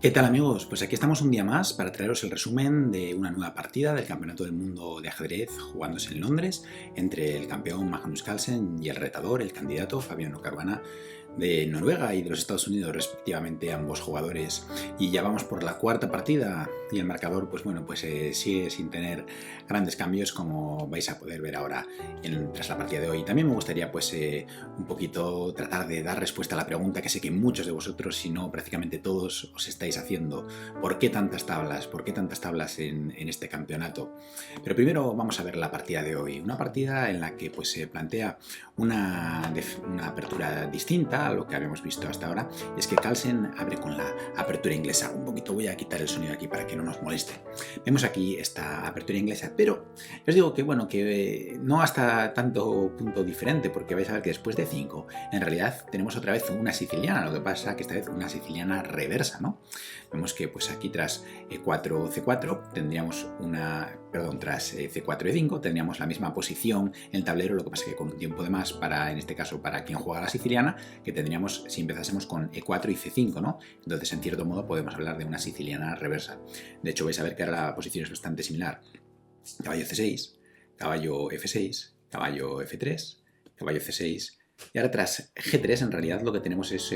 ¿Qué tal amigos? Pues aquí estamos un día más para traeros el resumen de una nueva partida del Campeonato del Mundo de Ajedrez jugándose en Londres entre el campeón Magnus Carlsen y el retador, el candidato Fabiano Caruana de Noruega y de los Estados Unidos respectivamente, ambos jugadores. Y ya vamos por la cuarta partida y el marcador sigue sin tener grandes cambios, como vais a poder ver ahora tras la partida de hoy. También me gustaría un poquito tratar de dar respuesta a la pregunta que sé que muchos de vosotros, si no prácticamente todos, os estáis haciendo: ¿por qué tantas tablas? ¿Por qué tantas tablas en este campeonato? Pero primero vamos a ver la partida de hoy, una partida en la que se plantea una apertura distinta a lo que habíamos visto hasta ahora, y es que Carlsen abre con la apertura inglesa. Un poquito voy a quitar el sonido aquí para que no nos moleste. Vemos aquí esta apertura inglesa, pero os digo que no hasta tanto punto diferente, porque vais a ver que después de 5 en realidad tenemos otra vez una siciliana, lo que pasa que esta vez una siciliana reversa, ¿no? Vemos que aquí tras E4, C4 tendríamos tras C4, E5 tendríamos la misma posición en el tablero, lo que pasa que con un tiempo de más en este caso para quien juega la siciliana, que tendríamos si empezásemos con E4 y C5, ¿no? Entonces en cierto modo podemos hablar de una siciliana reversa. De hecho vais a ver que ahora la posición es bastante similar: caballo C6, caballo F6, caballo F3, caballo C6. Y ahora tras G3 en realidad lo que tenemos es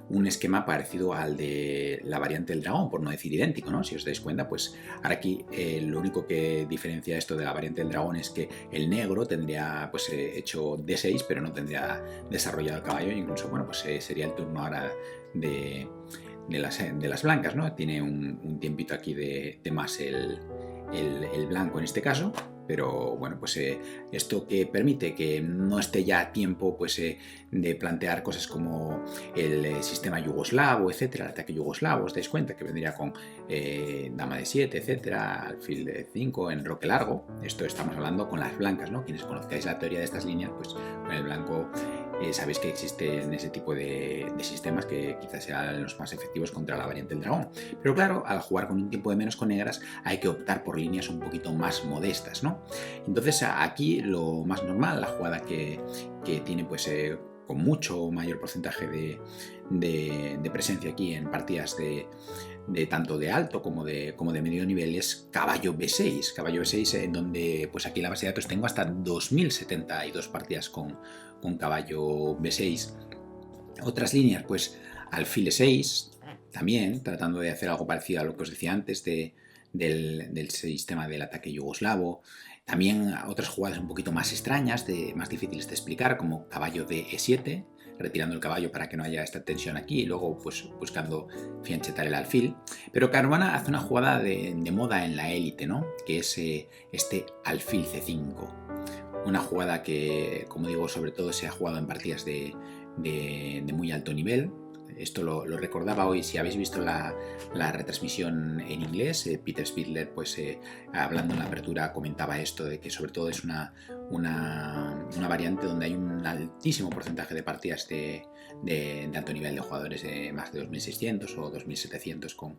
un esquema parecido al de la variante del dragón, por no decir idéntico, ¿no? Si os dais cuenta, pues ahora aquí lo único que diferencia esto de la variante del dragón es que el negro tendría hecho D6, pero no tendría desarrollado el caballo, incluso sería el turno ahora de las blancas, ¿no? Tiene un tiempito aquí de más el blanco en este caso, pero bueno, esto que permite que no esté ya a tiempo de plantear cosas como el sistema yugoslavo, etcétera, el ataque yugoslavo. Os dais cuenta que vendría con dama de 7, etcétera, alfil de 5, enroque largo. Esto estamos hablando con las blancas, ¿no? Quienes conozcáis la teoría de estas líneas, pues con el blanco sabéis que existen ese tipo de sistemas que quizás sean los más efectivos contra la variante del dragón. Pero claro, al jugar con un tiempo de menos con negras hay que optar por líneas un poquito más modestas, ¿no? Entonces aquí lo más normal, la jugada que tiene con mucho mayor porcentaje de presencia aquí en partidas de tanto de alto como de medio nivel, es caballo B6. Caballo B6 en donde aquí en la base de datos tengo hasta 2072 partidas con caballo B6. Otras líneas, alfil E6, también tratando de hacer algo parecido a lo que os decía antes del sistema del ataque yugoslavo. También otras jugadas un poquito más extrañas, más difíciles de explicar, como caballo de E7, retirando el caballo para que no haya esta tensión aquí y luego buscando fianchetar el alfil. Pero Caruana hace una jugada de moda en la élite, ¿no? Que es este alfil C5. Una jugada que, como digo, sobre todo se ha jugado en partidas de muy alto nivel. Esto lo recordaba hoy, si habéis visto la retransmisión en inglés, Peter Spidler, hablando en la apertura, comentaba esto de que sobre todo es una variante donde hay un altísimo porcentaje de partidas de alto nivel, de jugadores de más de 2600 o 2700 con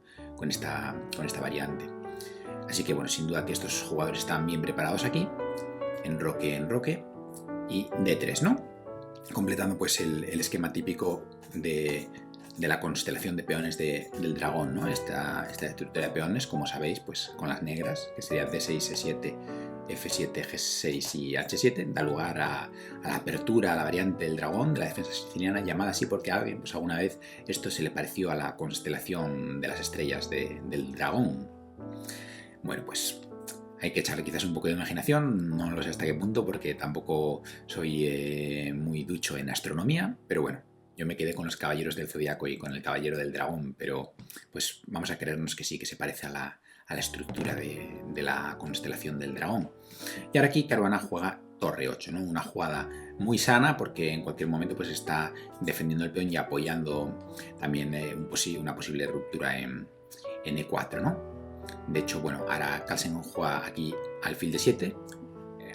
esta variante. Así que bueno, sin duda que estos jugadores están bien preparados aquí. Enroque y D3, ¿no? Completando el esquema típico de la constelación de peones del dragón, ¿no? Esta estructura de peones, como sabéis, con las negras, que sería D6, E7, F7, G6 y H7, da lugar a la apertura, a la variante del dragón, de la defensa siciliana, llamada así porque a alguien alguna vez esto se le pareció a la constelación de las estrellas del dragón. Bueno, hay que echarle quizás un poco de imaginación, no lo sé hasta qué punto porque tampoco soy muy ducho en astronomía, pero bueno, yo me quedé con los caballeros del zodiaco y con el caballero del dragón, pero vamos a creernos que sí, que se parece a la estructura de la constelación del dragón. Y ahora aquí Caruana juega torre 8, ¿no? Una jugada muy sana porque en cualquier momento está defendiendo el peón y apoyando también una posible ruptura en E4, ¿no? De hecho, ahora Carlsen juega aquí alfil de 7,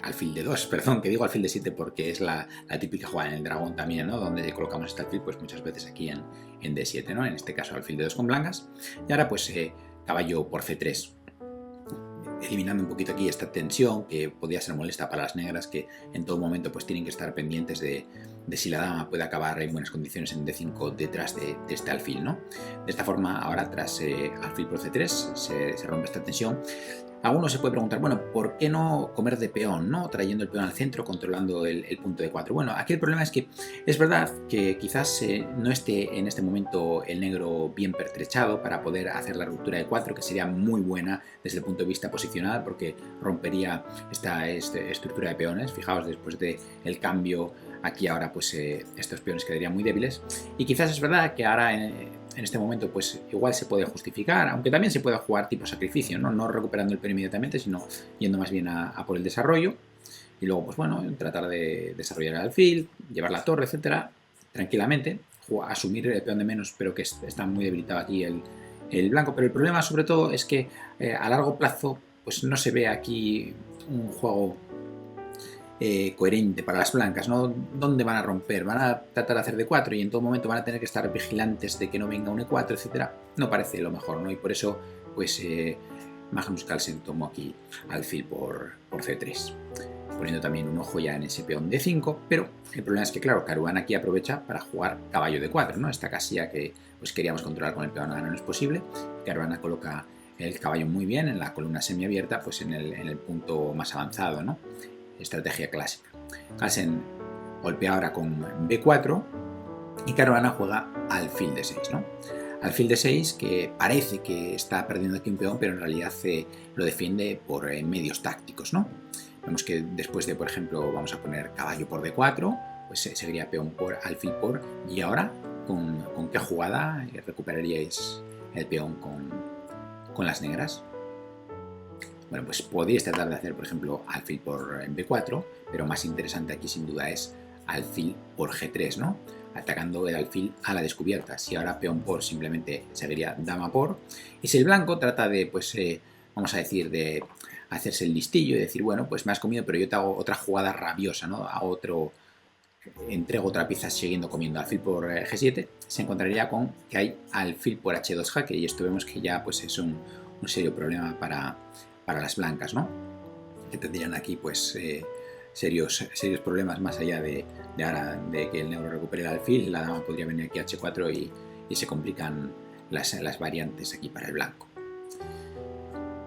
alfil de 2, perdón, que digo alfil de 7 porque es la típica jugada en el dragón también, ¿no? Donde colocamos este alfil, muchas veces aquí en D7, ¿no? En este caso alfil de 2 con blancas. Y ahora caballo por C3, eliminando un poquito aquí esta tensión que podría ser molesta para las negras, que en todo momento tienen que estar pendientes de de si la dama puede acabar en buenas condiciones en D5 detrás de este alfil, ¿no? De esta forma, ahora tras alfil por C3 se rompe esta tensión. Alguno se puede preguntar, bueno, ¿por qué no comer de peón, ¿no? Trayendo el peón al centro, controlando el punto de 4. Bueno, aquí el problema es que es verdad que quizás no esté en este momento el negro bien pertrechado para poder hacer la ruptura de 4, que sería muy buena desde el punto de vista posicional, porque rompería esta estructura de peones. Fijaos, después del cambio aquí ahora, pues estos peones quedarían muy débiles. Y quizás es verdad que ahora en este momento pues igual se puede justificar, aunque también se puede jugar tipo sacrificio, no recuperando el peón inmediatamente, sino yendo más bien a por el desarrollo, y luego pues bueno, tratar de desarrollar el alfil, llevar la torre, etcétera, tranquilamente, asumir el peón de menos, pero que está muy debilitado aquí el blanco. Pero el problema sobre todo es que a largo plazo pues no se ve aquí un juego coherente para las blancas, ¿no? ¿Dónde van a romper? ¿Van a tratar de hacer D4 y en todo momento van a tener que estar vigilantes de que no venga un E4, etcétera? No parece lo mejor, ¿no? Y por eso, pues, Magnus Carlsen tomó aquí alfil por C3, poniendo también un ojo ya en ese peón D5, pero el problema es que, claro, Caruana aquí aprovecha para jugar caballo D4, ¿no? Esta casilla que pues queríamos controlar con el peón A no es posible. Caruana coloca el caballo muy bien en la columna semiabierta, pues en el punto más avanzado, ¿no? Estrategia clásica. Carlsen golpea ahora con B4 y Caruana juega alfil D6, ¿no? Alfil D6 que parece que está perdiendo aquí un peón, pero en realidad lo defiende por medios tácticos, ¿no? Vemos que después de, por ejemplo, vamos a poner caballo por D4, pues seguiría peón por alfil por, y ahora, ¿con qué jugada recuperaríais el peón con las negras? Bueno, pues podríais tratar de hacer, por ejemplo, alfil por B4, pero más interesante aquí sin duda es alfil por G3, ¿no? Atacando el alfil a la descubierta. Si ahora peón por simplemente seguiría dama por. Y si el blanco trata de, pues, vamos a decir, de hacerse el listillo y decir, bueno, pues me has comido, pero yo te hago otra jugada rabiosa, ¿no? Entrego otra pieza siguiendo comiendo alfil por G7, se encontraría con que hay alfil por H2 jaque, y esto vemos que ya pues es un serio problema para las blancas, ¿no? Que tendrían aquí pues serios problemas más allá de que el negro recupere el alfil. La dama podría venir aquí a H4 y se complican las variantes aquí para el blanco.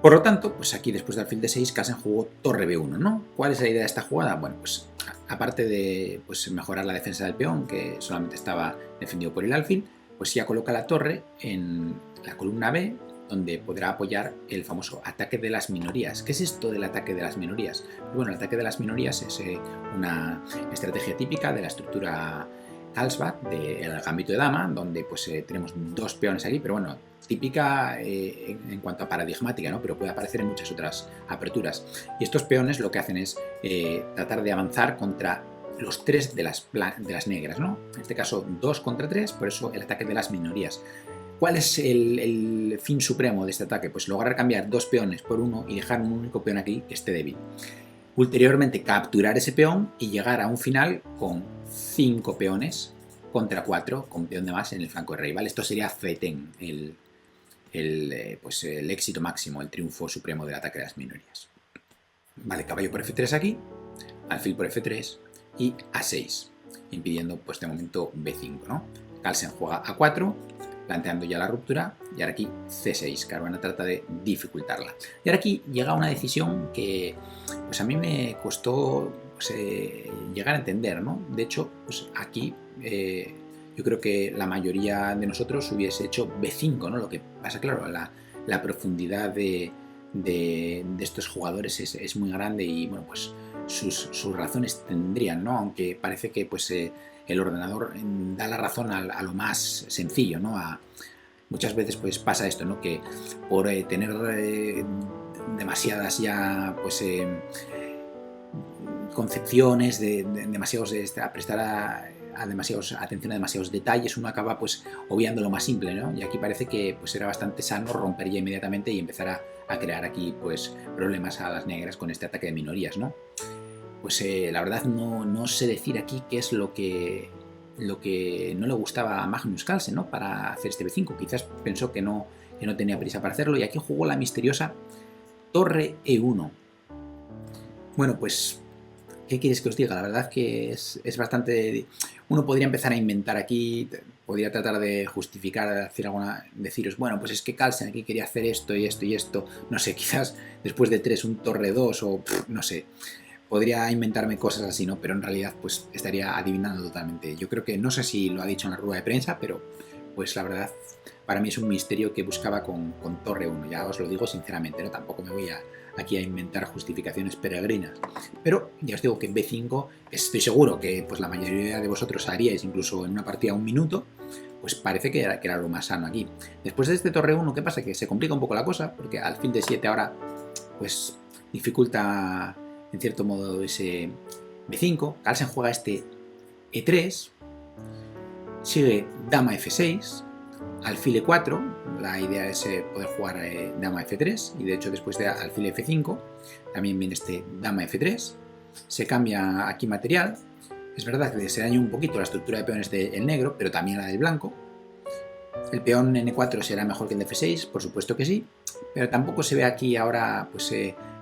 Por lo tanto, pues aquí después de alfil D6, Carlsen jugó torre B1, ¿no? ¿Cuál es la idea de esta jugada? Bueno, pues aparte de pues, mejorar la defensa del peón, que solamente estaba defendido por el alfil, pues ya coloca la torre en la columna B, donde podrá apoyar el famoso ataque de las minorías. ¿Qué es esto del ataque de las minorías? Bueno, el ataque de las minorías es una estrategia típica de la estructura Carlsbad, del gambito de dama, donde pues tenemos dos peones aquí, pero bueno, típica en cuanto a paradigmática, ¿no? Pero puede aparecer en muchas otras aperturas. Y estos peones lo que hacen es tratar de avanzar contra los tres de las negras, ¿no? En este caso 2 contra 3, por eso el ataque de las minorías. ¿Cuál es el fin supremo de este ataque? Pues lograr cambiar dos peones por uno y dejar un único peón aquí que esté débil. Ulteriormente capturar ese peón y llegar a un final con 5 peones contra 4, con peón de más en el flanco de rey, ¿vale? Esto sería Feten, pues el éxito máximo, el triunfo supremo del ataque de las minorías. Vale, caballo por F3 aquí, alfil por F3 y A6, impidiendo pues de momento B5, ¿no? Carlsen juega A4, planteando ya la ruptura, y ahora aquí C6, Caruana trata de dificultarla. Y ahora aquí llega una decisión que pues a mí me costó pues, llegar a entender, ¿no? De hecho, pues aquí yo creo que la mayoría de nosotros hubiese hecho B5, ¿no? Lo que pasa, claro, la profundidad de estos jugadores es muy grande y, bueno, pues sus razones tendrían, ¿no? Aunque parece que pues el ordenador da la razón a lo más sencillo, ¿no? Muchas veces pues pasa esto, ¿no? Que por tener demasiadas ya pues concepciones de demasiados a prestar a demasiados atención a demasiados detalles, uno acaba pues obviando lo más simple, ¿no? Y aquí parece que pues era bastante sano romper ya inmediatamente y empezar a crear aquí pues problemas a las negras con este ataque de minorías, ¿no? Pues la verdad no sé decir aquí qué es lo que no le gustaba a Magnus Carlsen, ¿no? Para hacer este B5. Quizás pensó que no tenía prisa para hacerlo, y aquí jugó la misteriosa torre E1. Bueno, pues ¿Qué quieres que os diga? La verdad que es bastante... Uno podría empezar a inventar aquí, podría tratar de justificar, deciros, bueno, pues es que Carlsen aquí quería hacer esto y esto y esto, no sé, quizás después de 3 un torre 2 o no sé, podría inventarme cosas así, ¿no? Pero en realidad pues estaría adivinando totalmente. Yo creo que, no sé si lo ha dicho en la rueda de prensa, pero pues la verdad para mí es un misterio que buscaba con torre 1, ya os lo digo sinceramente, ¿no? Tampoco me voy aquí a inventar justificaciones peregrinas. Pero ya os digo que en B5 estoy seguro que pues la mayoría de vosotros haríais incluso en una partida 1 minuto, pues parece que era lo más sano aquí. Después de este torre 1, ¿qué pasa? Que se complica un poco la cosa, porque alfil de 7 ahora pues dificulta en cierto modo ese B5. Carlsen juega este E3, sigue dama F6, alfil E4, la idea es poder jugar dama F3 y de hecho después de alfil F5 también viene este dama F3, se cambia aquí material, es verdad que se daña un poquito la estructura de peones del negro, pero también la del blanco. El peón en E4 será mejor que el de F6, por supuesto que sí, pero tampoco se ve aquí ahora pues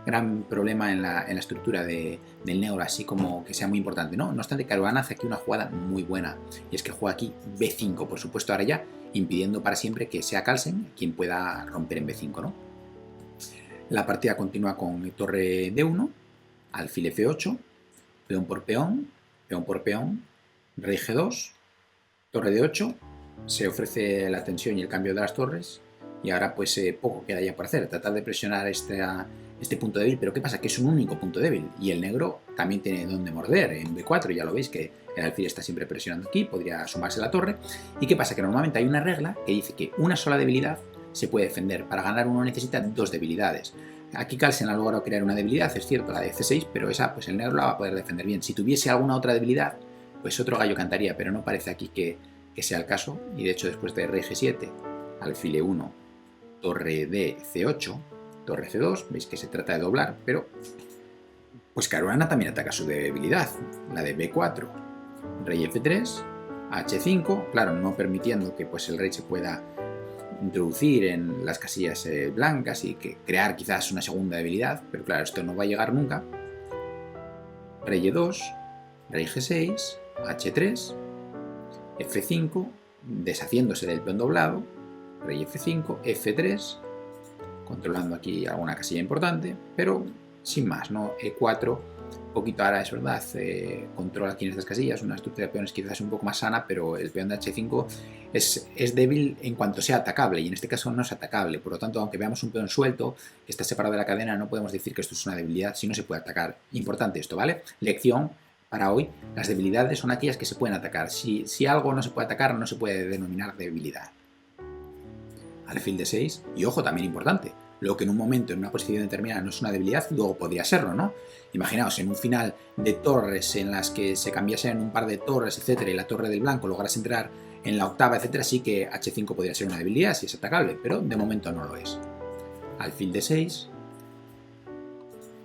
gran problema en la estructura del negro, así como que sea muy importante, ¿no? No obstante, Caruana hace aquí una jugada muy buena, y es que juega aquí B5, por supuesto ahora ya, impidiendo para siempre que sea Carlsen quien pueda romper en B5, ¿no? La partida continúa con torre D1, alfil F8, peón por peón, rey G2, torre D8, se ofrece la tensión y el cambio de las torres, y ahora pues poco queda ya por hacer, tratar de presionar este punto débil, pero ¿qué pasa? Que es un único punto débil y el negro también tiene donde morder en B4, ya lo veis que el alfil está siempre presionando aquí, podría sumarse la torre. ¿Y qué pasa? Que normalmente hay una regla que dice que una sola debilidad se puede defender, para ganar uno necesita 2 debilidades. Aquí Carlsen ha logrado crear una debilidad, es cierto, la de C6, pero esa pues el negro la va a poder defender bien. Si tuviese alguna otra debilidad, pues otro gallo cantaría, pero no parece aquí que sea el caso, y de hecho después de rey G7, alfil E1, torre D, C8, torre C2, veis que se trata de doblar, pero pues Caruana también ataca su debilidad, la de B4, rey F3, H5, claro, no permitiendo que pues el rey se pueda introducir en las casillas blancas y que crear quizás una segunda debilidad, pero claro, esto no va a llegar nunca. Rey E2, rey G6, H3, F5, deshaciéndose del peón doblado, rey F5, F3, controlando aquí alguna casilla importante, pero sin más, ¿no? E4, poquito ahora es verdad, controla aquí en estas casillas, una estructura de peones quizás un poco más sana, pero el peón de H5 es débil en cuanto sea atacable, y en este caso no es atacable, por lo tanto, aunque veamos un peón suelto, que está separado de la cadena, no podemos decir que esto es una debilidad si no se puede atacar. Importante esto, ¿vale? Lección para hoy, las debilidades son aquellas que se pueden atacar. Si algo no se puede atacar, no se puede denominar debilidad. Alfil de 6, y ojo, también importante, lo que en un momento, en una posición determinada, no es una debilidad, luego podría serlo, ¿no? Imaginaos, en un final de torres en las que se cambiasen un par de torres, etcétera, y la torre del blanco lograse entrar en la octava, etcétera, sí que H5 podría ser una debilidad si es atacable, pero de momento no lo es. Alfil de 6,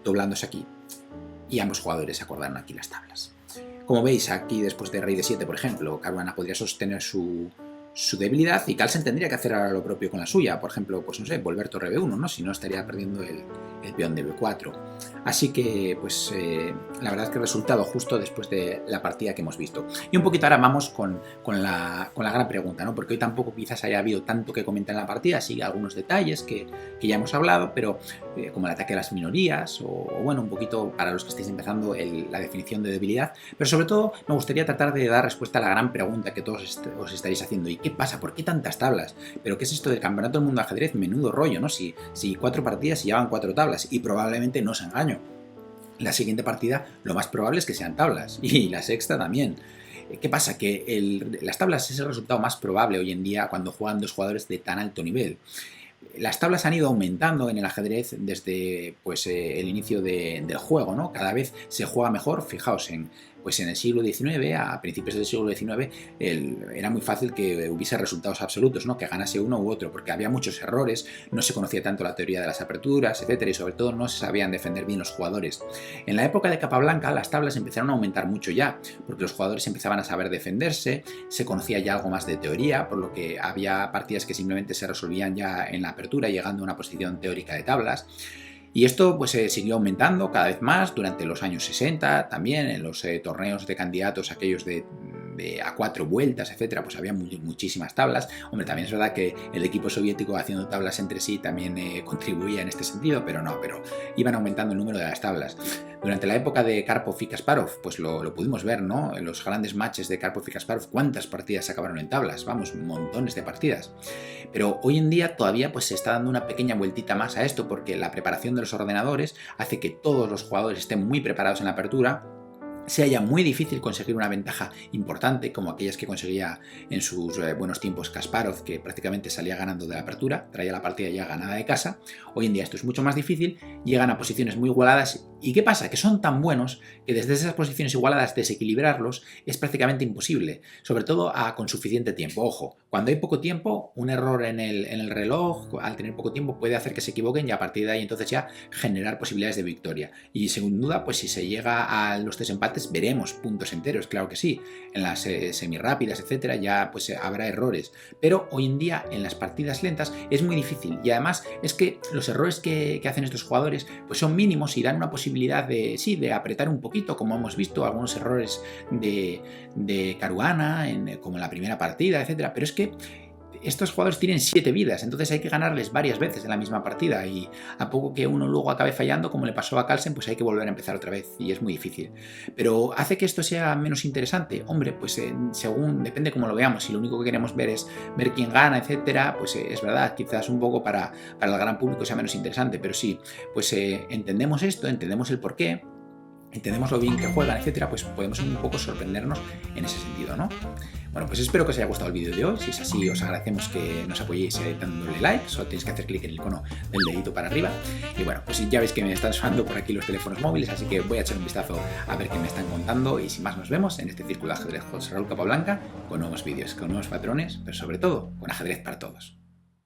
doblándose aquí, y ambos jugadores acordaron aquí las tablas. Como veis, aquí después de rey de 7, por ejemplo, Caruana podría sostener su debilidad y Carlsen tendría que hacer ahora lo propio con la suya, por ejemplo, pues no sé, volver torre B1, ¿no? Si no estaría perdiendo el peón de B4. Así que, pues, la verdad es que el resultado justo después de la partida que hemos visto. Y un poquito ahora vamos con la gran pregunta, ¿no? Porque hoy tampoco quizás haya habido tanto que comentar en la partida, sí, algunos detalles que ya hemos hablado, pero como el ataque a las minorías, o bueno, un poquito para los que estáis empezando la definición de debilidad, pero sobre todo me gustaría tratar de dar respuesta a la gran pregunta que todos os estaréis haciendo. ¿Y qué pasa? ¿Por qué tantas tablas? ¿Pero qué es esto del Campeonato del Mundo de Ajedrez? Menudo rollo, ¿no? Si 4 partidas y llevan 4 tablas, y probablemente no os engaño. La siguiente partida lo más probable es que sean tablas, y la sexta también. ¿Qué pasa? Que las tablas es el resultado más probable hoy en día cuando juegan dos jugadores de tan alto nivel. Las tablas han ido aumentando en el ajedrez desde pues, el inicio del juego, ¿no? Cada vez se juega mejor. Fijaos, en el siglo XIX, a principios del siglo XIX, era muy fácil que hubiese resultados absolutos, ¿no? Que ganase uno u otro, porque había muchos errores, no se conocía tanto la teoría de las aperturas, etcétera, y sobre todo no se sabían defender bien los jugadores. En la época de Capablanca, las tablas empezaron a aumentar mucho ya, porque los jugadores empezaban a saber defenderse, se conocía ya algo más de teoría, por lo que había partidas que simplemente se resolvían ya en la apertura, llegando a una posición teórica de tablas. Y esto pues siguió aumentando cada vez más durante los años 60, también en los torneos de candidatos, aquellos de a 4 vueltas, etcétera, pues había muchísimas tablas. Hombre, también es verdad que el equipo soviético haciendo tablas entre sí también contribuía en este sentido, pero iban aumentando el número de las tablas. Durante la época de Karpov y Kasparov, pues lo pudimos ver, ¿no? En los grandes matches de Karpov y Kasparov, ¿cuántas partidas se acabaron en tablas? Vamos, montones de partidas. Pero hoy en día todavía pues se está dando una pequeña vueltita más a esto, porque la preparación de los ordenadores hace que todos los jugadores estén muy preparados en la apertura, sea ya muy difícil conseguir una ventaja importante como aquellas que conseguía en sus buenos tiempos Kasparov, que prácticamente salía ganando de la apertura, traía la partida ya ganada de casa. Hoy en día esto es mucho más difícil, llegan a posiciones muy igualadas. ¿Y qué pasa? Que son tan buenos que desde esas posiciones igualadas desequilibrarlos es prácticamente imposible, sobre todo con suficiente tiempo. Ojo, cuando hay poco tiempo, un error en el reloj, al tener poco tiempo, puede hacer que se equivoquen y a partir de ahí entonces ya generar posibilidades de victoria. Y sin duda, pues si se llega a los desempates, veremos puntos enteros, claro que sí. En las semirápidas, etcétera, ya pues habrá errores. Pero hoy en día, en las partidas lentas, es muy difícil. Y además es que los errores que hacen estos jugadores pues son mínimos y dan una posibilidad de apretar un poquito, como hemos visto, algunos errores de Caruana, como en la primera partida, etcétera. Pero es que estos jugadores tienen 7 vidas, entonces hay que ganarles varias veces en la misma partida y a poco que uno luego acabe fallando, como le pasó a Carlsen, pues hay que volver a empezar otra vez y es muy difícil. Pero ¿hace que esto sea menos interesante? Hombre, pues depende cómo lo veamos. Si lo único que queremos ver es ver quién gana, etcétera, pues es verdad, quizás un poco para el gran público sea menos interesante, pero sí, pues entendemos esto, entendemos el porqué, entendemos lo bien que juegan, etcétera, pues podemos un poco sorprendernos en ese sentido, ¿no? Bueno, pues espero que os haya gustado el vídeo de hoy. Si es así, os agradecemos que nos apoyéis dándole like. Solo tenéis que hacer clic en el icono del dedito para arriba. Y bueno, pues ya veis que me están sonando por aquí los teléfonos móviles, así que voy a echar un vistazo a ver qué me están contando. Y sin más, nos vemos en este Círculo de Ajedrez José Raúl Capablanca con nuevos vídeos, con nuevos patrones, pero sobre todo con ajedrez para todos.